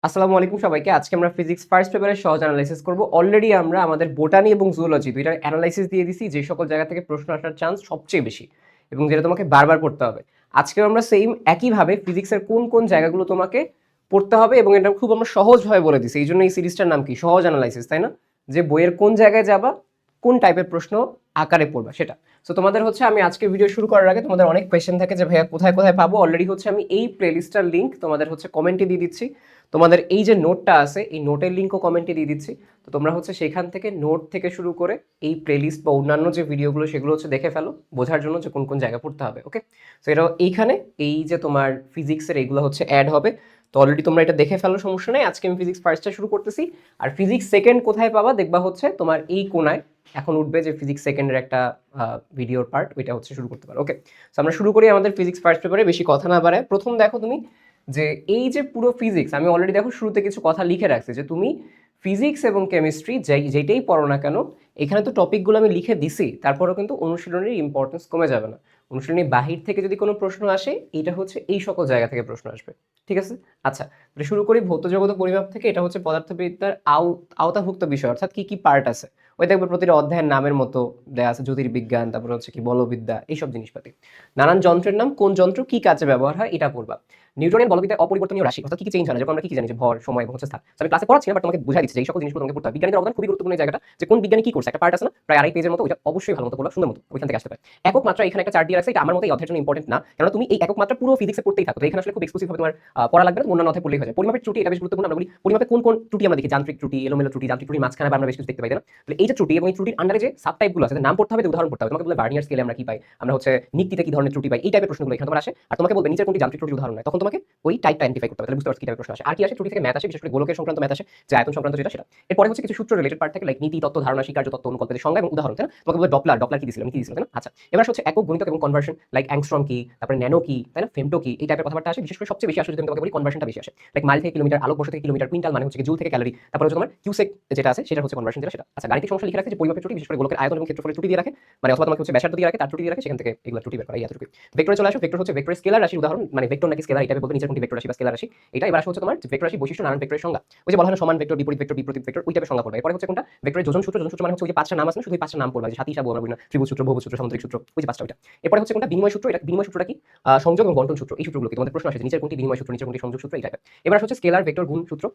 আসসালামু আলাইকুম সবাইকে। আজকে আমরা ফিজিক্স ফার্স্ট পেপারের সহজ অ্যানালাইসিস করব। অলরেডি আমরা আমাদের বোটানি এবং জুওলজি দুইটার অ্যানালাইসিস দিয়ে দিছি, যে সকল জায়গা থেকে প্রশ্ন আসার চান্স সবচেয়ে বেশি এবং যেটা তোমাকে বারবার পড়তে হবে। আজকেও আমরা সেম একইভাবে ফিজিক্সের কোন কোন জায়গাগুলো তোমাকে পড়তে হবে এবং এটা খুব আমরা সহজভাবে বলে দিছি। এই জন্য এই সিরিজটার নাম কি? সহজ অ্যানালাইসিস, তাই না? যে বইয়ের কোন জায়গায় যাবা, কোন টাইপের প্রশ্ন আকারে পড়বা সেটা। সো তোমাদের হচ্ছে আমি আজকে ভিডিও শুরু করার আগে তোমাদের অনেক কোয়েশ্চেন থাকে যে ভাইয়া কোথায় কোথায় পাবো। অলরেডি হচ্ছে আমি এই প্লেলিস্টটার লিঙ্ক তোমাদের হচ্ছে কমেন্টে দিয়ে দিচ্ছি। তোমাদের এই যে নোটটা আছে এই নোটের লিঙ্কও কমেন্টে দিয়ে দিচ্ছি। তো তোমরা হচ্ছে সেখান থেকে নোট থেকে শুরু করে এই প্লেলিস্ট বা অন্যান্য যে ভিডিওগুলো সেগুলো হচ্ছে দেখে ফেলো, বোঝার জন্য যে কোন কোন জায়গা পড়তে হবে। ওকে, তো এটা এইখানে এই যে তোমার ফিজিক্সের এইগুলো হচ্ছে অ্যাড হবে। তো অলরেডি তোমরা এটা দেখে ফেলো, সমস্যা নেই। আজকে আমি ফিজিক্স ফার্স্টটা শুরু করতেছি। আর ফিজিক্স সেকেন্ড কোথায় পাবা দেখবা হচ্ছে তোমার এই কোনায় এখন উঠবে যে ফিজিক্স সেকেন্ডের একটা ভিডিওর পার্ট, ওইটা হচ্ছে শুরু করতে পারো। ওকে, তো আমরা শুরু করি আমাদের ফিজিক্স ফার্স্ট পেপারে। বেশি কথা না বাড়ায় প্রথম দেখো তুমি যে এই যে পুরো ফিজিক্স আমি অলরেডি দেখো শুরুতে কিছু কথা লিখে রাখছি যে তুমি ফিজিক্স এবং কেমিস্ট্রি যেটাই পড়ো না কেন, এখানে তো টপিকগুলো আমি লিখে দিছি, তারপরেও কিন্তু অনুশীলনের ইম্পর্টেন্স কমে যাবে না। অনুশীলনী বাহির থেকে যদি কোনো প্রশ্ন আসে, এটা হচ্ছে এই সকল জায়গা থেকে প্রশ্ন আসবে। ঠিক আছে? আচ্ছা, তাহলে শুরু করি ভৌত জগত পরিমাপ থেকে। এটা হচ্ছে পদার্থবিদ্যার আওতাভুক্ত বিষয়, অর্থাৎ কি কি পার্ট আছে ওই দেখবে প্রতিটা অধ্যায়ের নামের মতো দেয়া আছে। জ্যোতির্বিজ্ঞান, তারপরে হচ্ছে কি বলবিদ্যা, এইসব জিনিসপাতি। নানান যন্ত্রের নাম, কোন যন্ত্র কি কাজে ব্যবহার হয় এটা পড়বা। নিউটনের বলবিদ্যায় অপরিবর্তনীয় রাশি অর্থাৎ কি কি চেঞ্জ হয় না, যেমন আমরা কি জানি যে ভর, সময় এবং হচ্ছে স্থান। আমি ক্লাসে পড়াচ্ছি না, বাট তোমাকে বুঝাই দিচ্ছি যে এই সকল জিনিসগুলো তোমাকে পড়তে হবে। বিজ্ঞানীদের অবদান খুবই গুরুত্বপূর্ণ এই জায়গাটা, যে কোন বিজ্ঞানী কি করছে, একটা পার্ট আছে না প্রায় 2.5 পেজের মতো, ওইটা অবশ্যই ভালো মতো পড়া, সুন্দর মতো ওইখান থেকে আসতে পারে। একক মাত্রা এখানে একটা চার্ট দিয়ে রাখছে, এটা আমার মতে এই অধ্যায়ের জন্য ইম্পর্টেন্ট না, কারণ তুমি এই একক মাত্রা পুরো ফিজিক্সে পড়তেই থাকো। তো এখানে আসলে খুব এক্সক্লুসিভ ভাবে তোমার পড়া লাগবে না, অন্যান্য অধ্যায় পড়লেই হয়ে যায়। পরিমাপের ত্রুটি এটা বেশ গুরুত্বপূর্ণ। আমরা বলি পরিমাপে কোন কোন ত্রুটি আমরা দেখি, যান্ত্রিক ত্রুটি, এলোমেলো ত্রুটি, যান্ত্রিক ত্রুটির মাঝখানে আমরা বেশ কিছু দেখতে পাই না। তাহলে এই যে ত্রুটি এবং এই ত্রুটির আন্ডারে যে সাব টাইপগুলো আছে, নাম পড়তে হবে, উদাহরণ পড়তে হবে। তোমাকে বলে ভার্নিয়ার স্কেলে আমরা কি পাই, আমরা হচ্ছে নিক্তিতে কি ধরনের ত্রুটি পাই, এই টাইপের প্রশ্নগুলো এখানে তোমার আসে। আর তোমাকে বলবে নিচের কোনটি যান্ত্রিক ত্রুটির উদাহরণ নয়, তখন তোমাকে ওই টাইপটা আইডেন্টিফাই করতে হবে। তাহলে বুঝতে পারছো কি টাইপের প্রশ্ন আসে। আর কি আসে, ত্রুটি থেকে ম্যাথ আসে, বিশেষ করে গোলকের সংক্রান্ত ম্যাথ আসে, যে আয়তন সংক্রান্ত যেটা সেটা। এরপরে হচ্ছে কিছু সূত্র রিলেটেড পার্ট থাকে, লাইক নীতি তত্ত্ব, ধারণা, স্বীকার্য তত্ত্ব, অনুকল্পের সংজ্ঞা এবং উদাহরণ। তাই না? তোমাকে বলবে ডপলার কি দিছিল, আমি কি দিছিল, তাই না? আচ্ছা, এবার হচ্ছে একক, গণিতক এবং কনভার্সন, লাইক অ্যাংস্ট্রম কি, তারপরে ন্যানো কি, তাই না, ফেমটো কি, এই টাইপের কথাবার্তা আসে। বিশেষ করে সবচেয়ে বেশি আসে যদি আমি তোমাকে বলি কনভার্সনটা বেশি আসে, লাইক মাইল থেকে কিলোমিটার, আলোকবর্ষ থেকে কিলোমিটার, কুইন্টাল মানে হচ্ছে জুল থেকে ক্যালোরি, তারপরে হচ্ছে তোমার কিউসেক যেটা আছে সেটা হচ্ছে কনভার্সন যেটা সেটা। আচ্ছা, গাণিতিক সমস্যা লিখে রাখছে যে পরিমাপের ত্রুটি, বিশেষ করে গোলকের আয়তন এবং ক্ষেত্রফলের ত্রুটি দিয়ে রাখে, মানে অথবা তোমাকে হচ্ছে ব্যাসার্ধ দিয়ে রাখে, তার ত্রুটি দিয়ে রাখে, সেখান থেকে এগুলো ত্রুটি বের করা, এই এতটুকু। ভেক্টরে চলে আসো। ভেক্টর হচ্ছে ভেক্টর স্কেলার রাশির উদাহরণ, মানে ভেক্টর নাকি স্কেলার এটা বলতে নিচের কোনটি ভেক্টর রাশি বা স্কেলার রাশি এটা। এবার আসে হচ্ছে তোমার ভেক্টর রাশি বৈশিষ্ট্য, নানান ভেক্টরের সংজ্ঞা, ওই যে বলা হয় না সমান ভেক্টর, বিপরীত ভেক্টর, বিপরীত ভেক্টর, ওই টাইপের সংজ্ঞা পড়বে। এরপরে হচ্ছে কোনটা ভেক্টরের যোজন সূত্র। যোজন সূত্র মানে হচ্ছে ওই যে 5টা নাম আছে না, শুধু ওই 5টা নাম পড়বা, যে সাতি, সাবু, আমরা বলি না, ত্রিভুজ সূত্র, বহুভুজ সূত্র, সামুদ্রিক সূত্র, ওই যে 5টা ওইটা। এরপরে হচ্ছে কোনটা বিনিময় সূত্র। এটা বিনিময় সূত্রটা কি, সংযোগ এবং বন্টন সূত্র, এই সূত্রগুলো কি তোমাদের প্রশ্ন আসে, নিচের কোনটি বিনিময় সূত্র, নিচের কোনটি সংযোগ সূত্র, এই টাইপের। এবার হচ্ছে স্কেলার ভেক্টর গুণ সূত্র,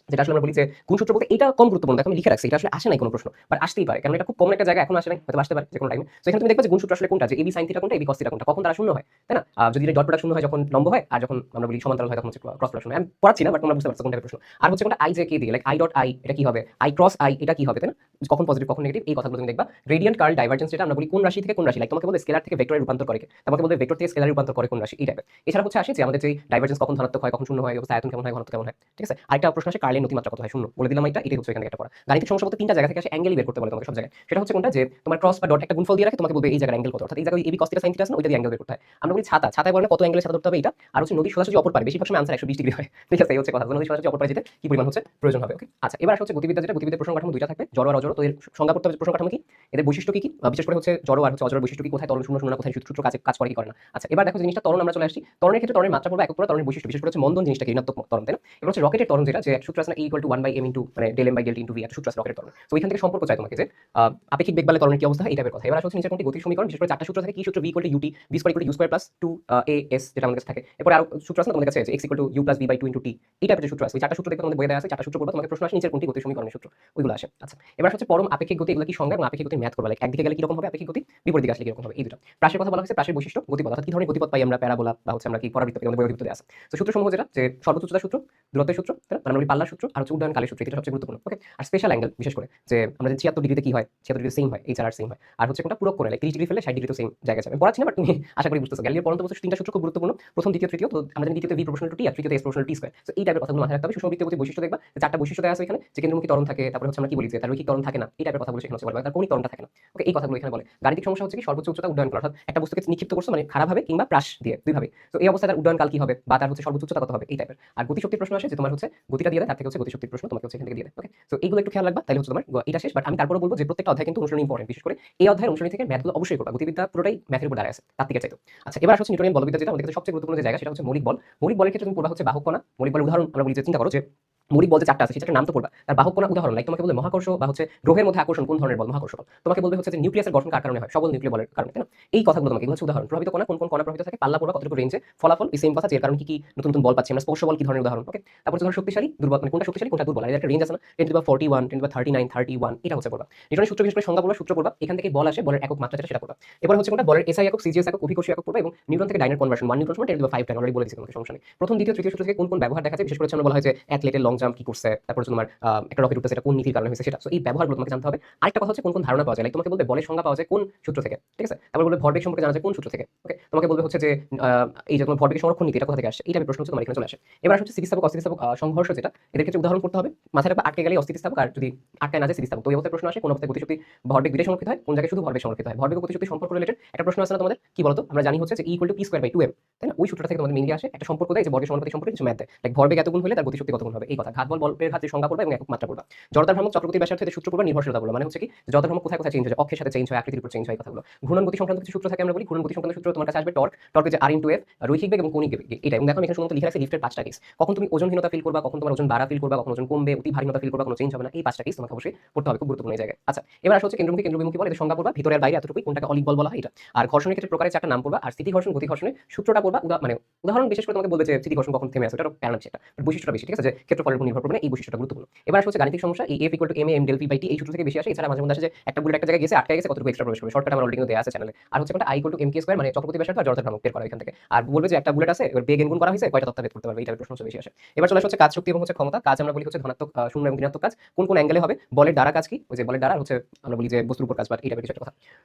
যেটা আসলে আমরা বলি যে গুণ সূত্র বলতে এটা কম গুরুত্বপূর্ণ। দেখো আমি লিখে রাখছি, এটা আসলে আসে নাই কোনো প্রশ্ন, বাট আসতেই পারে, কারণ এটা খুব কম একটা জায়গা, এখন আসে নাই, হয়তো আসতে পারে যে কোনো টাইমে। তো এখানে তুমি দেখবে যে গুণ সূত্র আসলে কোনটা, যে এবি সাইন থিটা কোনটা, এবি কস থিটা কোনটা, কখন তারা শূন্য হয়, তাই না? যদি ডট প্রোডাক্ট শূন্য হয় যখন লম্ব হয়, আর যখন আমরা বলি সমান্তরাল হয় তখন হচ্ছে ক্রস প্রোডাক্ট শূন্য। আমি পড়াচ্ছি না, বাট তোমরা বুঝতে পারছো কোন টাইপের প্রশ্ন। আর হচ্ছে কোনটা আই জে কে দিয়ে, লাইক আই ডট আই এটা কি হবে, আই ক্রস আই এটা কি হবে, তাই না? কখন পজিটিভ কখন নেগেটিভ, এই কথাগুলো তুমি দেখবা। গ্রেডিয়েন্ট, কার্ল, ডাইভারজেন্স যেটা আমরা বলি কোন রাশি থেকে কোন রাশি, লাইক তোমাকে বলবে স্কেলার থেকে ভেক্টরে রূপান্তর করে, তোমাকে বলবে ভেক্টর থেকে স্কেলারে রূপান্তর করে কোন রাশি, এই টাইপের। এছাড়া হচ্ছে আসে যে আমাদের যে ডাইভারজেন্স কখন ধনাত্মক হয়, কখন শূন্য হয়, অবস্থা আয়তন কেমন হয়, ঘনত্ব কেমন হয়। ঠিক আছে, আরেকটা প্রশ্ন আসে কার্লের নতিমাত্রা কত হয়, শূন্য বলে দিলাম, এটাই হচ্ছে এখানে একটা পড়া। গাণিতিক সমস্যা বলতে 3টা জায়গা থেকে আসে, অ্যাঙ্গেলই বের করতে বলে তোমাকে সব জায়গায়। সেটা হচ্ছে কোনটা, যে তোমার ক্রস বা ডট একটা গুণফল দিয়ে রাখে, তোমাকে বলবে এই জায়গার অ্যাঙ্গেল কত, অর্থাৎ এই জায়গায় AB cos theta sine theta আছে না, ওইটা দিয়ে অ্যাঙ্গেল বের করতে হয়। আমরা বলি ছাতা, ছাতায় বলে কত অ্যাঙ্গেলের ছাতা ধরতে হবে এটা। আর হচ্ছে নদীর সোজাসুজি অপর পারে, বেশিরভাগ সময় আনসার 120 ডিগ্রি হয়। ঠিক আছে, এই হচ্ছে কথা, নদীর সোজাসুজি অপর পারে যেতে কি পরিমাণ হচ্ছে প্রয়োজন হবে। ওকে, আচ্ছা, এবার আসছে গতিবিদ্যা, যেটা গতিবিদ্যার প্রশ্ন কাঠামো দুইটা থাকবে, জড় আর অজড়। তো এর সংজ্ঞা করতে হবে, প্রশ্ন কাঠামো কি, এদের বৈশিষ্ট্য কি কি, বিশেষ করে হচ্ছে জড় আর হচ্ছে অজড় বৈশিষ্ট্য কি, কোথায় ত্বরণ শূন্য শূন্য না, কোথায় সূত্র কাজ করে কি করে না। আচ্ছা, এবার দেখো জিনিসটা ত্বরণ আমরা চলে আসছি। ত্বরণের ক্ষেত্রে ত্বরণের মাত্রা পড়বে একক পড়া, ত্বরণের বৈশিষ্ট্য বিশেষ করে হচ্ছে মন্দন জিনিসটা কি, ঋণাত্মক ত্বরণ, তাই না? এবার হচ্ছে রকেটের ত্বরণ, যেটা যে সূত্র আছে না, E = 1/m * মানে del m / del t * v, একটা সূত্র আছে রকেটের ত্বরণ। তো ওইখান থেকে সম্পর্ক চাই তোমাকে যে আপেক্ষিক বেগ বাড়লে ত্বরণের কি অবস্থা হয়, এই টাইপের কথা। এবার আসলে নিচের কোনটি গতির সমীকরণ, বিশেষ করে 4টা সূত্র থাকে, কি সূত্র, v = ut, v ² = u² + 2as, যেটা আমাদের কাছে থাকে। এরপর আরো সূত্র আছে তোমাদের কাছে, যে x = u + v / 2 * t, এই টাইপের যে সূত্র আছে, ওই 4টা সূত্র দেখতে তোমাদের বইয়ে দেওয়া আছে, 4টা সূত্র পড়বা, তোমাকে প্রশ্ন আসে নিচের কোনটি গতির সমীকরণের সূত্র, ওইগুলো আসে। আচ্ছা, এবার হচ্ছে পরম আপেক্ষিক গতি, এগুলো কি সংজ্ঞা এবং আপেক্ষিক গতির ম্যাথ করবা, লাইক একদিকে গেলে কি রকম হবে আপেক্ষিক গতি, বিপরীত দিকে আসলে কি রকম হবে, এই দুটো। প্রাসের কথা বলা হয়েছে, প্রাসের বৈশিষ্ট্য, গতিপথ, অর্থাৎ কি ধরনের গতিপথ পাই আমরা, প্যারাবোলা বা হচ্ছে আমরা কি পরাবৃত্ত পাই, আমাদের বইয়ে বৃত্ত দেওয়া আছে। তো সূত্রসমূহ যেটা, যে সর্বোচ্চ উচ্চতার সূত্র, দূরত্বের সূত্র, তাই না, মানে আমরা বলি পাল্লার সূত্র, আর হচ্ছে উড্ডয়ন কালের সূত্র, এটা সবচেয়ে গুরুত্বপূর্ণ। ওকে, আর স্পেশাল অ্যাঙ্গেল, বিশেষ করে যে আমরা যে 76 ডিগ্রিতে কি হয়, 76 ডিগ্রি সেম হয়, HRR সেম হয়। আর হচ্ছে কোনটা পূরক কোণে, লাইক 30 ডিগ্রি ফেলে 60 ডিগ্রি তো সেম জায়গা যাবে। পড়াচ্ছি না, বাট তুমি আশা করি বুঝতেছো। গ্যালিলিও পরন্ত বস্তু 3টা সূত্র খুব গুরুত্বপূর্ণ, প্রথম, দ্বিতীয়, তৃতীয়। তো আমরা জানি দ্বিতীয়তে v = t আর তৃতীয়তে s = t²। তো এই টাইপের কথাগুলো মাথায় রাখতে হবে। সুষমবৃত্তীয় গতির বৈশিষ্ট্য দেখবা, যে 4টা বৈশিষ্ট্য দেওয়া আছে এখানে, যে কেন্দ্রমুখী ত্বরণ থাকে, তারপরে হচ্ছে আমরা কি বলি যে তার রৈখিক ত্বরণ থাকে না, এই টাইপের কথাগুলো সেখানে হচ্ছে বলবে, তার কৌণিক ত্বরণটা থাকে না। ওকে, এই কথাগুলো এখানে বলে। গাণিতিক সমস্যা হচ্ছে কি সর্বোচ্চ উচ্চতা উড্ডয়ন করা, অর্থাৎ একটা বস্তুকে নিক্ষিপ্ত করছো, মানে খারাপভাবে কিংবা প্রাস দিয়ে, দুই ভাবে। তো এই অবস্থায় তার উড্ডয়ন কাল কি হবে, বা তার হচ্ছে সর্বোচ্চ উচ্চতা কত হবে, এই টাইপের। আর গতিশক্তির প্রশ্ন আসে, যে তোমার হচ্ছে গতিটা দিয়ে দেয়, তার থেকে হচ্ছে গতিশক্তির প্রশ্ন তোমাকে হচ্ছে এখান থেকে দিয়ে দেয়। ওকে, তো এইগুলো একটু খেয়াল রাখবা, তাহলে হচ্ছে তোমার এটা শেষ। বাট আমি তারপরে বলবো যে প্রত্যেকটা অধ্যায় কিন্তু অনুশীলনী ইম্পর্টেন্ট, বিশেষ করে এই অধ্যায়ের অনুশীলনী থেকে ম্যাথগুলো অবশ্যই করবা। গতিবিদ্যা পুরোটাই ম্যাথের উপর দাঁড়ায় আছে, তার থেকে চাইতো। আচ্ছা, এবার আসছে নিউটনের বলবিদ্যা, যেটা আমাদের কাছে সবচেয়ে গুরুত্বপূর্ণ যে জায়গা, সেটা হচ্ছে মৌলিক বল। মৌলিক বলের ক্ষেত্রে তুমি পড়বা হচ্ছে বাহক কণা। মৌলিক বলের উদাহরণ আমরা বলি যে চিন্তা করো যে মৌলিক বল যে চারটা আছে সেটার নাম তো পড়বা, তার বাহক কোন উদাহরণ, লাইক তোমাকে বলবে মহাকর্ষ বা হচ্ছে গ্রহের মধ্যে আকর্ষণ কোন ধরনের বল, মহাকর্ষ বল। তোমাকে বলবে হচ্ছে যে নিউক্লিয়াসের গঠন কার কারণে হয়, সবল নিউক্লিয় বলের কারণে, তাই না? এই কথাগুলো তোমাকে, এগুলো হচ্ছে উদাহরণ। প্রভাবিত কণা কোন কোন কণা প্রভাবিত থাকে, পাল্লা পড়বা কতটুকু রেঞ্জে, ফলাফল এই সেম কথা, যে কারণে কি নতুন নতুন বল পাচ্ছি আমরা, স্পর্শ বল কি ধরনের উদাহরণ। ওকে, তারপর ধরো শক্তিশালী দুর্বল, মানে কোনটা শক্তিশালী কোনটা দুর্বল, এর একটা রেঞ্জ আছে না, 10⁻41 10⁻39 31, এটা হচ্ছে পড়বা। নিউটনের সূত্র বিশেষ করে সংজ্ঞা পড়বা, সূত্র পড়বা, এখান থেকে বল আসে, বলের একক মাত্রা যেটা সেটা পড়বা। এবার হচ্ছে কোনটা বলের এসআই একক, সিজিএস একক, অভিকর্ষী একক পড়বা, এবং নিউটন থেকে ডাইনার কনভার্সন 1 নিউটন সমান 10⁻5 10 অলরেডি বলে দিয়েছি তোমাকে, সমস্যা নেই। প্রথম দ্বিতীয় তৃতীয় সূত্র থেকে কোন কোন ব্যবহার দেখা যায়, বিশেষ করে আমরা বলা হয় যে অ্যাথলেটের লং জাম্প কি করছে, তারপর তোমার একটা রকেট উঠছে সেটা কোন নীতির কারণে হয়েছে সেটা। সো এই ব্যবহারগুলো তোমাকে জানতে হবে। আরেকটা কথা হচ্ছে কোন কোন ধারণা পাওয়া যায়, লাইক তোমাকে বলবে বলের সংজ্ঞা পাওয়া যায় কোন সূত্র থেকে, ঠিক আছে? তারপর বলবে ভরবেগ সম্পর্কে জানা যায় কোন সূত্র থেকে। ওকে, তোমাকে বলবে হচ্ছে যে এই যে তোমার ভরবেগের সংরক্ষণ নীতি এটা কোথা থেকে আসছে, এইটা প্রশ্ন হচ্ছে তোমার এখানে চলে আসে। এবার হচ্ছে স্থিতিস্থাপক অস্থিতিস্থাপক সংঘর্ষ, যেটা এদের ক্ষেত্রে উদাহরণ করতে হবে, মাথায় রাখবা আটকে গেলে অস্থিতিস্থাপক, আর যদি আটকায় না যায় স্থিতিস্থাপক। তো এই অবস্থায় প্রশ্ন আসে কোন অবস্থায় গতিশক্তি ভরবেগ দুইটাই সংরক্ষিত হয়, কোন জায়গায় শুধু ভরবেগ সংরক্ষিত হয়। ভরবেগ ও গতিশক্তি সম্পর্ক রিলেটেড একটা প্রশ্ন আছে না তোমাদের, কি বলতো? আমরা জানি হচ্ছে যে E = p²/2m, তাই না? ওই সূত্রটা থেকে তোমাদের মেইনলি আসে একটা সম্পর্ক দেয় যে বর্গের সমানুপাতিক সম্পর্কে কিছু ম্যাথ দেয়, লাইক ভরবেগ এত গুণ হলে তার গতিশক্তি কত গুণ হবে, এই কথা। ঘাত বল বলের ঘাত যে সংজ্ঞা পড়বা এবং একক মাত্রা পড়বা। জড়তার ভ্রামক চক্রগতি ব্যাসার্থ এর সূত্র পড়বা, নির্ভরশীলতা পড়বা, মানে হচ্ছে কি জড়তার ভ্রামক কোথায় কোথায় চেঞ্জ হয়, অক্ষের সাথে চেঞ্জ হয়, আকৃতির উপর চেঞ্জ হয়, এই কথাগুলো। ঘূর্ণন গতি সংক্রান্ত কিছু সূত্র থাকে, আমরা বলি ঘূর্ণন গতি সংক্রান্ত সূত্র তোমার কাছে আসবে টর্ক, টর্কের যে r/f, রৈখিক বেগ এবং কৌণিক বেগ, এটা। এবং দেখো আমি এখানে শুধুমাত্র লিখে রাখছি লিফটের 5টা কেস, কখন তুমি ওজনহীনতা ফিল করবা, কখন তোমার ওজন বাড়া ফিল করবা, কখন ওজন কমবে, অতি ভারীনতা ফিল করবা, কোনো চেঞ্জ হবে না, এই 5টা কেস তোমাকে অবশ্যই পড়তে হবে, খুব গুরুত্বপূর্ণ এই জায়গায়। আচ্ছা, এবার আসলে হচ্ছে কেন্দ্রমুখী কেন্দ্রবিমুখী বল, এর সংজ্ঞা পড়বা, ভিতরে আর বাইরে এতটুকুই, কোনটাকে অলিক বল বলা হয় এটা। আর ঘর্ষণের ক্ষেত্রে প্রকারের 4টা নাম পড়বা, আর স্থিতি ঘর্ষণ গতি ঘর্ষণের সূত্রটা পড়বা, মানে উদাহরণ বিশেষ করে তোমাকে বলবে যে স্থিতি ঘর্ষণ কখন থেমে আসে, এটা প্যারামিটার সেটা, বৈশিষ্ট্যটা বেশি, ঠিক আছে, যে ক্ষেত্রফলের উপর নির্ভর করবে না, এই বৈশিষ্ট্যটা গুরুত্বপূর্ণ। এবার আসলে হচ্ছে গাণিতিক সমস্যা, এই F = ma m∇p/t এই সূত্র থেকে বেশি আসে। এছাড়া মাঝে মধ্যে আসে যে একটা বুলেট একটা জায়গায় গেছে, আটকে গেছে, কতটুকু এক্সট্রা প্রবেশ করবে, শর্টকাট আমার অলরেডি কিন্তু দেয়া আছে চ্যানেলে। আর হচ্ছে কোনটা I = mk², মানে চক্রগতি ব্যাসার্ধ আর জড়তার ভ্রামক বের করা এখান থেকে। আর বলবে যে একটা বুলেট আছে, এবার বেগ গুণ করা হয়েছে, কয়টা তথ্য বের করতে পারবে, এইটার প্রশ্ন হচ্ছে বেশি আসে। এবার চলে আসে হচ্ছে কাজ শক্তি এবং হচ্ছে ক্ষমতা। কাজ আমরা বলি হচ্ছে ধনাত্মক শূন্য এবং ঋণাত্মক কাজ, কোন কোন অ্যাঙ্গেলে হবে। বলের দ্বারা কাজ কি, ওই যে বলের দ্বারা হচ্ছে আমরা বলি যে বস্তুর উপর কাজ, বাট এইটা কিছু একটা কথা।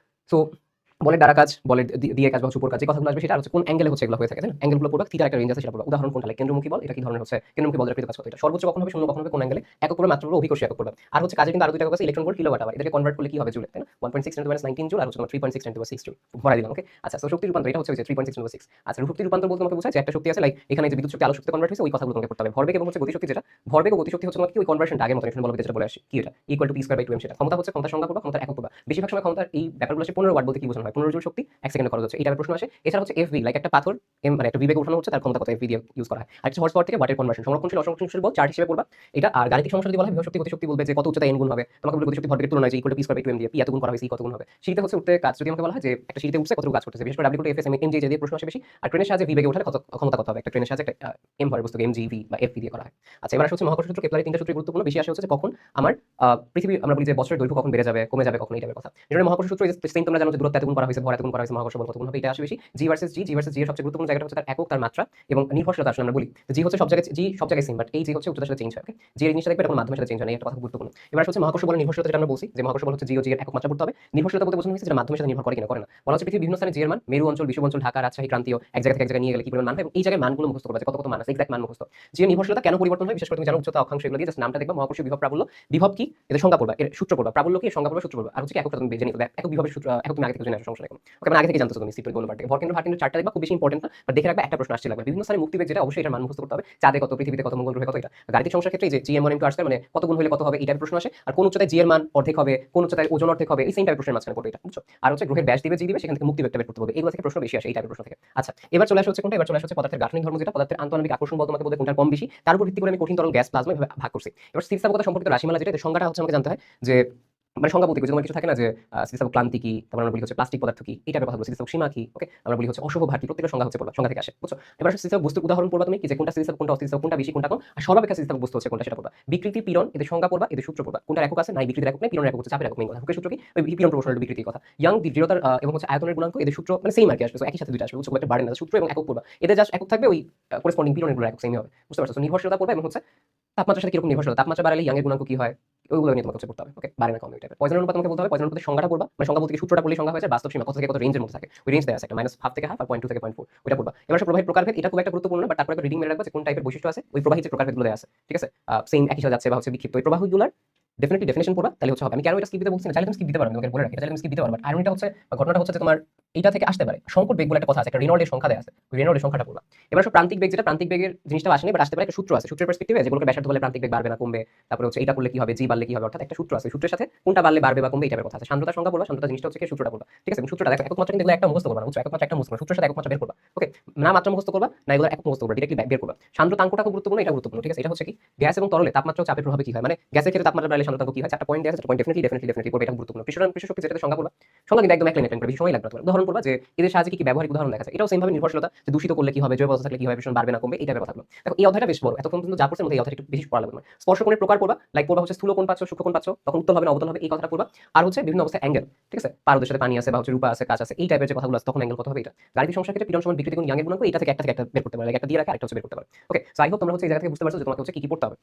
সো বলের দ্বারা কাজ, বলের দিয়ে কাজ বা উপর কাজ, যে কথাগুলো আসবে সেটা হচ্ছে কোন অ্যাঙ্গেলে হচ্ছে এগুলো হয়ে থাকে, তাই না? অ্যাঙ্গেলগুলো পড়বা, থিটার একটা রেঞ্জ আছে সেটা পড়বা। উদাহরণ কোনটা, লাইক কেন্দ্রমুখী বল, এটা কি ধরনের হচ্ছে কেন্দ্রমুখী বলের কৃত কাজ কত, এটা সর্বোচ্চ কখন হবে, শূন্য কখন হবে, কোন অ্যাঙ্গেলে, একক পড়বে, মাত্রা পড়বে, অভিকর্ষী একক পড়বে। আর হচ্ছে কাজে কিন্তু আরো দুইটা একক আছে, ইলেকট্রন ভোল্ট, কিলোওয়াট আওয়ার, এটাকে কনভার্ট করলে কি হবে, জুলে, তাই না? 1.6 × 10⁻19 জুল, আর হচ্ছে 3.6 × 6 জুল ভরা দিলাম। ওকে, আচ্ছা, তো শক্তি রূপান্তর এটা হচ্ছে ওই যে 3.6 × 6। আচ্ছা, শক্তি রূপান্তর বলতে তোমাকে বোঝায় যে একটা শক্তি আছে, লাইক এখানে যে বিদ্যুৎ শক্তি আলো শক্তিতে কনভার্ট হয়েছে, ওই কথাগুলো তোমাকে পড়তে হবে। ভরবেগ এবং হচ্ছে গতিশক্তি, যেটা ভরবেগ ও গতিশক্তি হচ্ছে তোমাকে কি ওই কনভার্সনটা আগের মতো এখানে বলবে, যেটা বলে আসি কি, এটা = p²/2m, সেটা। ক্ষমতা হচ্ছে ক্ষমতার সংজ্ঞা পড়বা, ক্ষমতার একক পড়বা। বেশিরভাগ সময় ক্ষমতার এই ব্যাপারগুলো আসে 15 ওয়াট বলতে কি বোঝানো হয়, 15 জুল শক্তি 1 সেকেন্ডে খরচ হচ্ছে, এটা প্রশ্ন আসে। এছাড়া হচ্ছে FV, লাইক একটা পাথর মানে একটা বিবেকে উঠানো হচ্ছে, তার ক্ষমতা কত, FV দিয়ে ইউজ করা হয়। আর হচ্ছে হর্স পাওয়ার থেকে ওয়াটের কনভার্সন, সংরক্ষণশীল অসংরক্ষণশীল বল চার্ট হিসেবে পড়বা এটা। আর গাণিতিক সমস্যা যদি বলা হয় বিভব শক্তি গতিশক্তি, বলবে যে কত উচ্চতা n গুণ হবে, তোমাকে বলবে গতিশক্তি ভরবেগের তুলনায় যে p²/2m দিয়ে p এত গুণ করা হয়েছে, কত গুণ হবে। সিঁড়িতে হচ্ছে উঠতে কাজ, যদি আমাকে বলা হয় যে একটা সিঁড়িতে উঠছে কতটুকু কাজ করতেছে, বিশেষ করে W = F m দিয়ে প্রশ্ন আসে বেশি। আর ট্রেনের সাহায্যে v বেগে ওঠালে ক্ষমতা কত হবে, একটা ট্রেনের সাহায্যে একটা m ভরের বস্তুকে mg v বা f দিয়ে করা হয়। আচ্ছা, এবার হচ্ছে মহাকর্ষ সূত্র, কেপলারের 3টা সূত্র গুরুত্বপূর্ণ, বেশি আসে হচ্ছে যে কখন আমার পৃথিবী, আমরা বলি যে বছরের দৈর্ঘ্য কখন বেড়ে যাবে কমে যাবে কখন, এই টাইপের কথা। নিউটনের মহাকর্ষ সূত্র সেম, তোমরা জানো যে দূরত্ব এত গুণ করা হয়েছে, ভর এত গুণ করা হয়েছে, মহাকর্ষ বল কত গুণ হবে, এটা আসে বেশি। g ভার্সেস g এর সবচেয়ে গুরুত্বপূর্ণ জায়গাটা হচ্ছে তার একক, তার মাত্রা এবং নির্ভরশীলতা। আসলে আমরা বলি জি হচ্ছে সব জায়গায়, জি সব জায়গায় সেম, বাট এই জি হচ্ছে উচ্চতার সাথে চেঞ্জ হয়। ওকে, জি এর জিনিসটা দেখবে এটা কোনো মাধ্যমের সাথে চেঞ্জ হয় না, এটা কথা গুরুত্বপূর্ণ। এবার হচ্ছে মহাকর্ষ বলের নির্ভরশীলতা, যেটা আমরা বলছি যে মহাকর্ষ বল হচ্ছে জি ও জি এর একক মাত্রা পড়তে হবে। নির্ভরশীলতা বলতে বোঝানো হয়েছে যেটা মাধ্যমের সাথে নির্ভর করে কিনা করে না। বলা হচ্ছে পৃথিবীর বিভিন্ন স্থানে জি এর মান, মেরু অঞ্চল, বিষুব অঞ্চল, ঢাকা, রাজশাহী, ক্রান্তীয়, এক জায়গা থেকে এক জায়গায় নিয়ে গেলে কি পরিমাণ মান হয়, এবং এই জায়গায় মানগুলো মুখস্থ করবে, কত কত মান আছে, এক্সাক্ট মান মুখস্থ। জি এর নির্ভরশীলতা কেন পরিবর্তন হয়, বিশেষ করে তুমি জানো উচ্চতা অক্ষাংশ, এগুলো দিয়ে জাস্ট নামটা দেখবা, মহাকর্ষীয় বিভব প্রাবল্য। বিভব কি, এর সংজ্ঞা পড়বা, এর সূত্র পড়বা, প্রাবল্য কি এর সংজ্ঞা পড়বা, সূত্র পড়বা। আর হচ্ছে এককটা তুমি বেজে নিতে, একক বিভবের সূত্র একক তুমি আগে থেকে জেনে আসো, সমস্যা নেই। ওকে, মানে আগে থেকে জানতো তুমি সিম্পল গোল পার্টে ভর কেন্দ্র ভার কেন্দ্র 4টা দেখবা, খুব বেশি ইম্পর্টেন্ট না, বাট দেখে রাখবা একটা প্রশ্ন আসছে লাগবে। বিভিন্ন স্থানে মুক্তিবেগ, যেটা অবশ্যই এটার মান মুখস্থ করতে হবে, চাঁদে কত, পৃথিবীতে কত, মঙ্গল গ্রহে কত, এটা। গাণিতিক সমস্যার ক্ষেত্রে যে gm1 * r², মানে কত গুণ হলে কত হবে, এই টাইপের প্রশ্ন আসে। আর কোন উচ্চতায় জি এর মান অর্ধেক হবে, কোন উচ্চতায় ওজন অর্ধেক হবে, এই সেম টাইপের প্রশ্নের মাঝখানে পড়বে এটা, বুঝছো? আর হচ্ছে গ্রহের ব্যাস দিবে, জি দিবে, সেখান থেকে মুক্তিবেগটা বের করতে হবে, এগুলো থেকে প্রশ্ন বেশি আসে এই টাইপের প্রশ্ন থেকে। আচ্ছা, এবার চলে আসে হচ্ছে কোনটা, এবার চলে আসে হচ্ছে পদার্থের গাঠনিক ধর্ম, যেটা পদার্থের আন্তঃআণবিক আকর্ষণ বল তোমাকে বলতে কোনটা কম বেশি, তার উপর ভিত্তি করে আমি কঠিন তরল, গ্যাস, প্লাজমা এভাবে ভাগ করছি। এবার স্থিতিস্থাপকতা সম্পর্কিত রাশিমালা, যেটা সংজ্ঞাটা হচ্ছে আমাকে জানতে হয়, যে মানে সংজ্ঞা বলতে তোমার কিছু থাকে না যে স্থিতিস্থাপক ক্লান্তি কি, তারপর আমরা বলি হচ্ছে প্লাস্টিক পদার্থ কি, এই টাইপের কথা বলি। স্থিতিস্থাপক সীমা কি, ওকে, আমরা বলি হচ্ছে অশুভ ভার কি, প্রত্যেকটা সংজ্ঞা হচ্ছে পড়বা, সংজ্ঞা থেকে আসে, বুঝছো? এবার স্থিতিস্থাপক বস্তুর উদাহরণ পড়বা তুমি, কি যে কোনটা স্থিতিস্থাপক, কোনটা অস্থিতিস্থাপক, কোনটা বেশি কোনটা কম, আর সর্বাপেক্ষা স্থিতিস্থাপক বস্তু হচ্ছে কোনটা সেটা পড়বা। বিকৃতি, পীড়ন, এদের সংজ্ঞা পড়বা, এদের সূত্র পড়বা, কোনটার একক আছে নাই, বিকৃতির একক নাই, পীড়নের একক হচ্ছে চাপের একক, মেইন কথা। হুকের সূত্র কি, ওই পীড়ন প্রপোর্শনাল বিকৃতির কথা। ইয়াং দৃঢ়তার এবং হচ্ছে আয়তনের গুণাঙ্ক, এদের সূত্র মানে সেম আর কি আসবে, একই সাথে দুইটা আসবে, বুঝছো? একটা বাড়ে না, সূত্র এবং একক পড়বা, এদের জাস্ট একক থাকবে, ওই করেসপন্ডিং পীড়নের গুলো একক সেমই হবে, বুঝতে পারছো? নির্ভরশীলতা পড়বা এবং হচ্ছে তাপমাত্রার সাথে কিরকম নির্ভরশীলতা, তাপমাত্রা বাড়ালে ইয়াং এর গুণাঙ্ক কি হয়, ওইগুলো নিয়ে তোমাকে পড়তে হবে। ওকে, বাড়ে না কম, এই টাইপের। পয়সনের অনুপাত তোমাকে বলতে হবে, পয়সনের অনুপাতের সংজ্ঞাটা পড়বা, মানে সংজ্ঞা বলতে কি সূত্রটা পড়লেই সংজ্ঞা হয়ে যায়, বাস্তব সীমা কত থেকে কত রেঞ্জের মধ্যে থাকে, ওই রেঞ্জ দেয়া আছে একটা, -1/2 থেকে 1/2 আর 0.2 থেকে 0.4, ওইটা পড়বা। এবার প্রবাহের প্রকারভেদ, এটা খুব একটা গুরুত্বপূর্ণ না, বাট তারপরে একটা রিডিং মেরে রাখবা যে কোন টাইপের বৈশিষ্ট্য আছে, ওই প্রবাহের যে প্রকারভেদগুলো দেয়া আছে, ঠিক আছে? সেম একই সাথে যাচ্ছে বা হচ্ছে বিক্ষিপ্ত, ওই প্রবাহগুলোর ডেফিনেটলি ডেফিনেশন পড়বা, তাহলে হচ্ছে হবে। আমি কেন এটা স্কিপ দিতে বলছি না, চাইলে তুমি স্কিপ দিতে পারো, আমি তোমাকে বলে রাখি, চাইলে তুমি স্কিপ দিতে পারো, বাট আয়রনটা হচ্ছে ঘটনাটা হচ্ছে যে তোমার এইটা থেকে আসতে পারে। সংকট বেগ বলে একটা কথা আছে, একটা রেনল্ডের সংখ্যা দেওয়া আছে, ওই রেনল্ডের সংখ্যাটা বলবা। এবার আসলে প্রান্তিক বেগ, যেটা প্রান্তিক বেগের জিনিসটা আসেনি, বাট আসতে পারে একটা সূত্র আছে, সূত্রের পার্সপেক্টিভে যেগুলোকে ব্যাসার্ধ বলে প্রান্তিক বেগ বাড়বে না কমবে, তারপরে হচ্ছে এটা করলে কি হবে, জি বাড়লে কি হবে, অর্থাৎ একটা সূত্র আছে, সূত্রের সাথে কোনটা বাড়লে বাড়বে বা কমবে এই টাইপের কথা আছে। সান্দ্রতার সংখ্যা বলবা, সান্দ্রতা জিনিসটা হচ্ছে কি সূত্রটা বলবা, ঠিক আছে। সূত্রটা দেখো, একক মাত্রা কিন্তু এগুলো একটা মুখস্থ করবা না, বুঝছো, একক মাত্রা একটা মুখস্থ করবা, সূত্রের সাথে একক মাত্রা বের করবা, ওকে, না মাত্রা মুখস্থ করবা না এগুলো একক মুখস্থ করবা, ডিরেক্টলি বের করবা। সান্দ্রতাঙ্কটা খুব গুরুত্বপূর্ণ, এটা গুরুত্বপূর্ণ, ঠিক আছে। এটা হচ্ছে কি গ্যাস এবং তরলে তাপমাত্রা ও চাপের প্রভাবে কি হয়, মানে গ্যাসের ক্ষেত্রে তাপমাত্রা বাড়লে সান্দ্রতাঙ্ক কি হয়, চারটা পয়েন্ট দেওয়া আছে, পয়েন্ট ডেফিনেটলি করবে, এটা গুরুত্বপূর্ণ। পৃষ্ঠ শক্তি যেটা সংখ্যা বলবা, সংখ্যা কিন্তু একদম এক লাইনে বেশি সময় লাগবে না। উদাহরণ বলবা যে এদের সাহায্যে কি ব্যবহারিক উদাহরণ দেখা যায়, এটাও সেম ভাবে নির্ভরশীলতা, যে দূষিত করলে কি হবে, জৈব অবস্থা থাকলে কি হবে, ভীষণ বাড়বে না কমবে, এই টাইপের কথাগুলো। দেখো এই অধ্যায়টা বেশ বড়, এতক্ষণ পর্যন্ত যা পড়ছে মধ্যে এই অধ্যায়টা একটু বেশি পড়া লাগবে। স্পর্শ কোণের প্রকার পড়বা, লাইক পড়বা হচ্ছে স্থূল কোণ পাচ্ছ, সূক্ষ্ম কোণ পাচ্ছ, তখন উত্তল হবে না অবতল হবে, এই কথাটা পড়বা। আর হচ্ছে বিভিন্ন অবস্থায় অ্যাঙ্গেল, ঠিক আছে, পারদের সাথে পানি আছে বা হচ্ছে রূপা আছে কাজ আছে, এই টাইপের যে কথাগুলো আছে তখন অ্যাঙ্গেল কত হবে, এটা গাণিতিক সমস্যার ক্ষেত্রে পীড়ন সমান বিকৃতি গুণ ইয়াংয়ের গুণাঙ্ক, এটা থেকে একটা বের করতে পারে, একটা দিয়ে রাখা আরেকটা হচ্ছে বের করতে পারে। ওকে, সো আই হোপ তোমরা হচ্ছে এই জায়গা থেকে বুঝতে পারছো যে তোমাকে হচ্ছে কি পড়তে হবে,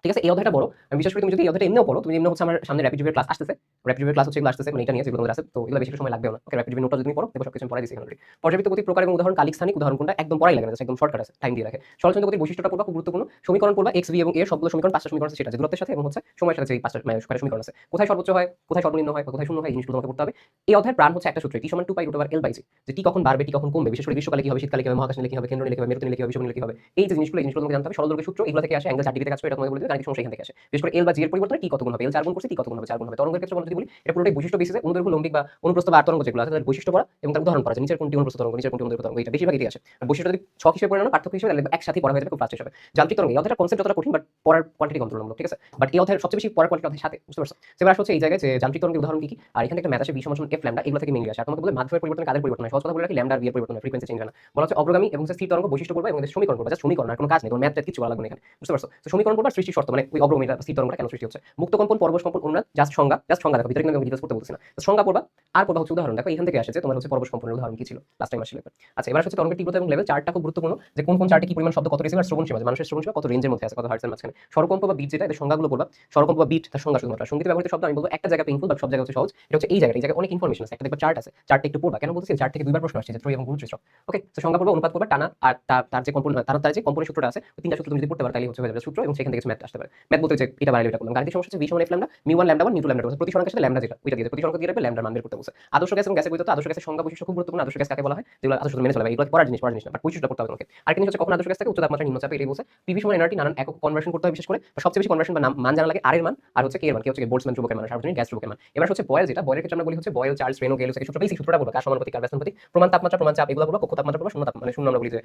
ঠিক আছে। এই অধ্যায়টা বড়, আমি বিশেষ করে তুমি যদি এই অধ্যায়টা এমনিও পড়ো, তুমি এমনি হচ্ছে আমার সামনে র্যাপিড রিভিউ ক্লাস আসতেছে, র্যাপিড রিভিউ ক্লাস হচ্ছে এগুলো আসতেছে, মানে এটা নিয়ে যেগুলো আছে, তো এগুলো বেশি সময় লাগবেও না। ওকে, র্যাপিড রিভিউ নোটটা যদি তুমি পড়ো দেখো সবকিছু পড়াই দিয়েছি এখানে। পর্যাবৃত্ত গতি প্রকার এবং উদাহরণ, কালিক স্থানিক উদাহরণ কোনটা একদম পড়াই লাগে না, একদম শর্টকাট আছে, টাইম দিয়ে রাখে। সরলচন্দ্র গতির বৈশিষ্ট্যটা পড়বা, খুব গুরুত্বপূর্ণ। সমীকরণ পড়বা, এক্স ভি এবং এর সবগুলো সমীকরণ, পাঁচটা সমীকরণ আছে সেটা, যে দূরত্বের সাথে এবং হচ্ছে সময়ের সাথে যে পাঁচটা মানে সমীকরণ আছে, কোথায় সর্বোচ্চ হয়, কোথায় সর্বনিম্ন হয়, কোথায় শূন্য হয়, এই জিনিসগুলো তোমাকে পড়তে হবে। এই অধ্যায়ের প্রাণ হচ্ছে একটা সূত্র, টি সমান 2π√L/g, যে টি কখন বাড়বে টি কখন কমবে, বিশেষ করে গ্রীষ্মকালে কি হবে, শীতকালে কি হবে, মহাকাশ নিলে কি হবে, কেন্দ্র নিলে কি হবে, মেরুতে নিলে কি হবে, বিষুবতে নিলে কি হবে, এই যে জিনিসগুলো তোমাকে জানতে হবে। সরল দৈর্ঘ্যের সূত্র এগুলো থেকে আসে, অ্যাঙ্গেল 4 ডিগ্রিতে কাজ করে, এটা তোমাকে বলে দিবে। গাণিতিক সমস্যা এখান থেকে আসে, বিশেষ করে এল বা জি এর পরিবর্তনে টি কত গুণ হবে, এল 4 গুণ করছে টি কত গুণ হবে, 4 গুণ হবে। তরঙ্গের ক্ষেত্রে যদি বলি, এটা পুরোটাই বৈশিষ্ট্য বেসিসে, অনুদৈর্ঘ্য, লম্বিক বা অনুপ্রস্থ বা তরঙ্গ যেগুলো আছে তাদের বৈশিষ্ট্য পড়া এবং তার উদাহরণ পড়া, যে নিচের কোনটি অনুপ্রস্থ তরঙ্গ, নিচের কোনটি অনুদৈর্ঘ্য তরঙ্গ, এটা বেশিরভাগ এটাই আসে। আর বৈশিষ্ট্য যদি ছক হিসেবে পড়ে না পার্থক্য হিসেবে, তাহলে একসাথে পড়া হয়ে যাবে খুব ফাস্ট হিসেবে। যান্ত্রিক তরঙ্গ, এই অধ্যায়টা কনসেপ্ট যতটা কঠিন, বাট পড়ার কোয়ান্টিটি কম তুলনামূলক, ঠিক আছে। বাট এই অধ্যায়ের সবচেয়ে বেশি পড়ার কোয়ান্টিটি অধ্যায়ের সাথে, বুঝতে পারছো। এবার আসলে এই জায়গায় যে যান্ত্রিক তরঙ্গের উদাহরণ কি, আর এখানে একটা ম্যাথ আসে v সমান f ল্যাম্ডা, এগুলো থেকে মেইনলি আসে। আর তোমাকে বলে মাধ্যমের পরিবর্তনে কাদের পরিবর্তন হয়, সহজ কথা বলে রাখি, ল্যাম্ডা আর v এর পরিবর্তন হয়, ফ্রিকোয়েন্সি চেঞ্জ হয় না। বলা হচ্ছে অগ্রগামী এবং স্থির তরঙ্গ বৈশিষ্ট্য করবে এবং সমীকরণ করবে, জাস্ট সমীকরণ, আর কোনো কাজ নেই, কোনো ম্যাথ কিছু বলা লাগবে না এখানে, বুঝতে পারছো। তো সমীকরণ করবে, সৃষ্টি শর্ত, মানে ওই অগ্রগামীটা স্থির তরঙ্গটা কেন সৃষ্টি হচ্ছে, মুক্ত কম্পন, পরবশ কম্পন, উন্নয়ন, জাস্ট সংজ্ঞা দেখো, ভিতরে কিন্তু আমি ডিটেইলস করতে বলছি না, সংজ্ঞা পড়বা। আর পড়বা হচ্ছে উদাহরণ, দেখো এখান থেকে আসে যে তোমার হচ্ছে পরবশ কম্পনের উদাহরণ কি ছিল লাস্ট টাইম আসলে। আচ্ছা, এবার হচ্ছে তরঙ্গের তীব্রতা এবং লেভেল, চারটা খুব গুরুত্বপূর্ণ, যে কোন চারটে কি পরিমাণ শব্দ, কত রিসিভার, শ্রবণ সীমা, মানুষের শ্রবণ সীমা কত রেঞ্জের মধ্যে আছে, কত হার্টজের মাঝখানে। স্বরকম্প বা বিট, যেটা এদের সংজ্ঞাগুলো পড়বা, স্বরকম্প বা বিট তার সংজ্ঞা শুধুমাত্র। সঙ্গীতে ব্যবহৃত শব্দ আমি বলবো একটা জায়গায় পেইনফুল, বাট সব জায়গায় হচ্ছে সহজ, এটা হচ্ছে এই জায়গায় অনেক ইনফরমেশন আছে, একটা দেখবা চার্ট আছে, চার্টটা একটু পড়বা, কেন বলতেছি, চার্ট থেকে দুইবার প্রশ্ন আসছে, যে ত্রয়ী এবং গুরুত্ব। ওকে, তো সংজ্ঞা পড়বা, অনুপাত পড়বা, টানা, আর তার যে কম্পন, তার যে কম্পনের সূত্রটা আছে, ওই তিনটা সূত্র তুমি যদি পড়তে পারো তাহলে হচ্ছে হয়ে যাবে সূত্র, এবং সেখান থেকে ম্যাথ আসতে পারে। ম্যাথ বলতে যে এটা বাড়াইলে এটা করলাম। গাণিতিক সমস্যা হচ্ছে v সমান f ল্যাম্ডা, μ1 ল্যাম্ডা 1 μ2 ল্যাম্ডা 2, প্রতিসরণের সাথে ল্যাম্ডা যেটা ওইটা দিয়ে প্রতিসরণ দিয়ে রাখবে, ল্যাম্ডার মান বের করতে বলছে। আদর্শ গ্যাস এবং গ্যাসের বৈধতা, আদর্শ গ্যাসের সংজ্ঞা বৈশিষ্ট্য খুব গুরুত্বপূর্ণ, আদর্শ গ্যাস কাকে বলা হয়, যেগুলো আদর্শ মেনে চলে, এগুলো পড়ার জিনিস না, বাট বৈশিষ্ট্য পড়তে হবে তোমাকে। আর কি হচ্ছে কখন আদর্শ গ্যাস থেকে উচ্চ তাপমাত্রা নিম্ন চাপে, এটাই বলছে। পিভি সমান এনআরটি, নানান একক কনভার্সন করতে হয়, বিশেষ করে সবচেয়ে বেশি কনভার্সন বা মান জানা লাগে আর এর মান, আর হচ্ছে কে এর মান, কি হচ্ছে বোল্টজম্যান ধ্রুবকের মান, সার্বজনীন গ্যাস ধ্রুবকের মান। এবার হচ্ছে বয়েল, যেটা বয়েলের ক্ষেত্রে আমরা বলি হচ্ছে বয়েল, চার্লস, রেনো, গেলস, এই সূত্র বেসিক সূত্রটা বলবো, কার সমানুপাতিক, কার ব্যস্তানুপাতিক, প্রমাণ তাপমাত্রা, প্রমাণ চাপ, এগুলো বলবো। কক্ষ তাপমাত্রা বলবো, শূন্য তাপমাত্রা, মানে শূন্য আমরা বলি যে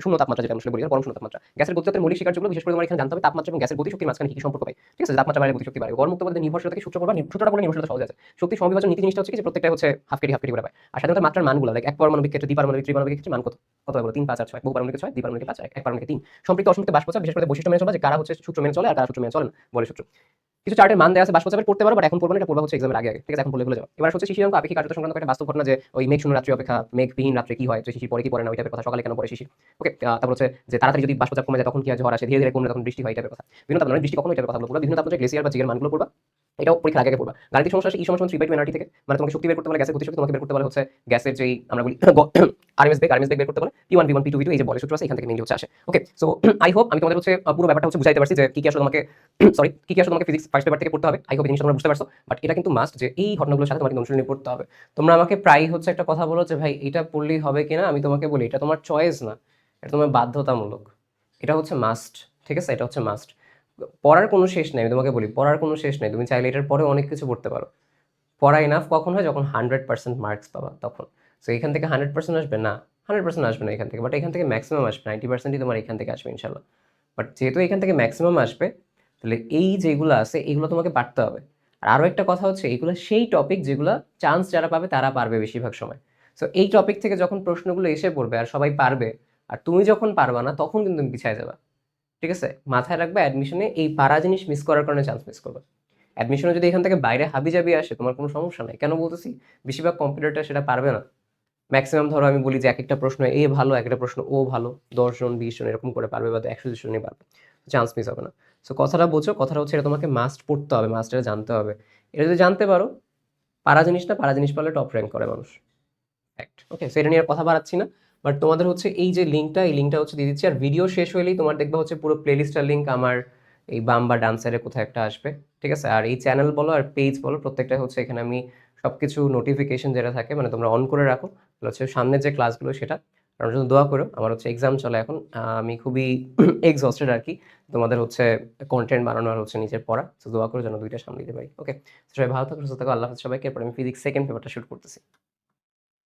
শূন্য তাপমাত্রা, যেটা আমরা বলি পরম শূন্য তাপমাত্রা। গ্যাসের গতিতত্ত্বের মৌলিক শিকারগুলো, বিশেষ করে তোমার এখানে জানতে হবে তাপমাত্রা এবং গ্যাসের গতিশক্তির মাঝখানে কি সম্পর্ক পাই, ঠিক আছে। তাপমাত্রা বাড়লে গতিশক্তি বাড়ে। গড় মুক্ত বলতে নির্ভরশীলতা, সূত্র পড়বা, সূত্রটা বলে নির্ভরশীলতা সহজ আছে। শক্তি সমবিভাজন নীতি জিনিসটা হচ্ছে কি, যে প্রত্যেকটা হচ্ছে হাফ কেজি করে পায়। আর সাধারণত মাত্রার মানগুলো, লাইক এক পারমাণবিক ক্ষেত্রে, দ্বিপারমাণবিক, ত্রিপারমাণবিক ক্ষেত্রে মান কত কত বলো, 3 5 আর 6, বহুপারমাণবিক 6, দ্বিপারমাণবিক 5, এক পারমাণবিক 3। সম্পৃক্ত অসম্পৃক্ত বাষ্পচাপ, বিশেষ করে বৈশিষ্ট্য মেনে চলা, যে কারা হচ্ছে সূত্র মেনে চলে আর কারা সূত্র মেনে চলে না, বলে সূত্র। কিছু চার্টের মান দেওয়া আছে বাষ্পচাপের, পড়তে পারো, বাট এখন পড়বো না, এটা পড়বা হচ্ছে এক্সামের আগে, ঠিক আছে, এখন বলে যাও। এবার হচ্ছে শিশিরাঙ্ক আপেক্ষিক আর্দ্রতা সংক্রান্ত একটা বাস্তব ঘটনা, যে ওই মেঘ শূন্য রাত্রি অপেক্ষা মেঘবিহীন রাত্রে কি হয়, যে শিশির পরে কি পরে না, ওই টাইপের কথা, সকালে কেন পরে শিশির। ওকে, তারপর হচ্ছে যে তাড়াতাড়ি যদি বাষ্পচাপ কমে যায় তখন কি হয়, ঝড় আসে, ধীরে ধীরে কমলে তখন বৃষ্টি হয়, এই টাইপের কথা। বিভিন্ন তাপমাত্রা বৃষ্টি কখনো, এই টাইপের কথাগুলো পড়বা। বিভিন্ন তাপমাত্রা গ্লেসিয়ার বা জিগের মানগুলো পড়বা, এটাও পরীক্ষার আগে পড়বা। গাণিতিক সমস্যা আসে ই সমান 3/2 এনআরটি থেকে, মানে তোমাকে শক্তি বের করতে বলে, গ্যাসের গতিশক্তি তোমাকে বের করতে বলে হচ্ছে গ্যাসের যেই আমরা বলি আরএমএস বেগ বের করতে বলে, P1 V1 P2 V2, এই যে বলে সূত্র আছে, এখান থেকে মেইনলি হচ্ছে আসে। ওকে, সো আই হোপ আমি তোমাদের হচ্ছে পুরো ব্যাপারটা হচ্ছে বুঝাইতে পারছি, যে কি কি আসলে তোমাকে কি কি আসলে তোমাকে ফিজিক্স ফার্স্ট পেপার থেকে পড়তে হবে। আই হোপ এই জিনিসটা তোমরা বুঝতে পারছো, বাট এটা কিন্তু মাস্ট, যে এই ঘটনাগুলোর সাথে তোমাকে অনুশীলনী পড়তে হবে। তোমরা আমাকে প্রায় হচ্ছে একটা কথা বলো যে ভাই এটা পড়লেই হবে কিনা, আমি তোমাকে বলি এটা তোমার চয়েস না, এটা তোমার বাধ্যতামূলক, এটা হচ্ছে মাস্ট, ঠিক আছে, এটা হচ্ছে মাস্ট। পড়ার কোনো শেষ নেই, আমি তোমাকে বলি পড়ার কোনো শেষ নেই, তুমি চাইলে এটার পরে অনেক কিছু পড়তে পারো। পড়া ইনাফ কখন হয়, যখন 100% মার্কস পাবা তখন। সো এখান থেকে 100% আসবে না, 100% আসবে না এখান থেকে, বাট এখান থেকে ম্যাক্সিমাম আসবে, 90%ই তোমার এখান থেকে আসবে ইনশাল্লাহ। বাট যেহেতু এখান থেকে ম্যাক্সিমাম আসবে, তাহলে এই যেগুলো আছে এগুলো তোমাকে পারতে হবে। আর আরও একটা কথা হচ্ছে, এগুলো সেই টপিক যেগুলো চান্স যারা পাবে তারা পারবে বেশিরভাগ সময়। সো এই টপিক থেকে যখন প্রশ্নগুলো এসে পড়বে আর সবাই পারবে, আর তুমি যখন পারবা না তখন কিন্তু তুমি পিছিয়ে যাবা, ঠিক আছে। মাথায় রাখবে, অ্যাডমিশনে এই পারা জিনিস মিস করার কারণে চান্স মিস করবে। অ্যাডমিশনে যদি এখান থেকে বাইরে হাবিজাবি আসে, তোমার কোনো সমস্যা নাই। কেন বলতেছি, বেশিরভাগ কম্পিউটারটা সেটা পারবে না। ম্যাক্সিমাম ধরো আমি বলি যে এক একটা প্রশ্ন এ ভালো, এক একটা প্রশ্ন ও ভালো, 10 জন 20 জন এরকম করে পারবে, বা 100 জনই পারবে, চান্স মিস হবে না। সো কথাটা বোঝো, কথাটা হচ্ছে এটা তোমাকে মাস্ট পড়তে হবে, মাস্ট এটা জানতে হবে। এটা যদি জানতে পারো, পারা জিনিসটা, পারা জিনিস পারলে টপ র্যাঙ্ক করে মানুষ, ফ্যাক্ট। ওকে, সো এটা নিয়ে আর কথা বাড়াচ্ছি না, বাট তোমাদের হচ্ছে এই যে লিঙ্কটা, এই লিঙ্কটা হচ্ছে দিয়ে দিচ্ছি। আর ভিডিও শেষ হলেই তোমার দেখবা হচ্ছে পুরো প্লেলিস্টার লিঙ্ক আমার এই বাম বা ডান সাইডে কোথাও একটা আসবে, ঠিক আছে। আর এই চ্যানেল বলো আর পেজ বলো, প্রত্যেকটা হচ্ছে এখানে আমি সব কিছু নোটিফিকেশন যেটা থাকে মানে তোমরা অন করে রাখো, তাহলে হচ্ছে সামনের যে ক্লাসগুলো সেটা আমার জন্য দোয়া করো। আমার হচ্ছে এক্সাম চলে এখন, আমি খুবই এক্সস্টেড আর কি। তোমাদের হচ্ছে কন্টেন্ট বানানো আর হচ্ছে নিজের পড়া, তো দোয়া করো যেন দুইটা সামনে দিতে পারি। ওকে, সবাই ভালো থাকো, সুস্থ থাকো, আল্লাহ হাফেজ সবাইকে। এরপর আমি ফিজিক্স সেকেন্ড পেপারটা শুট করতেছি।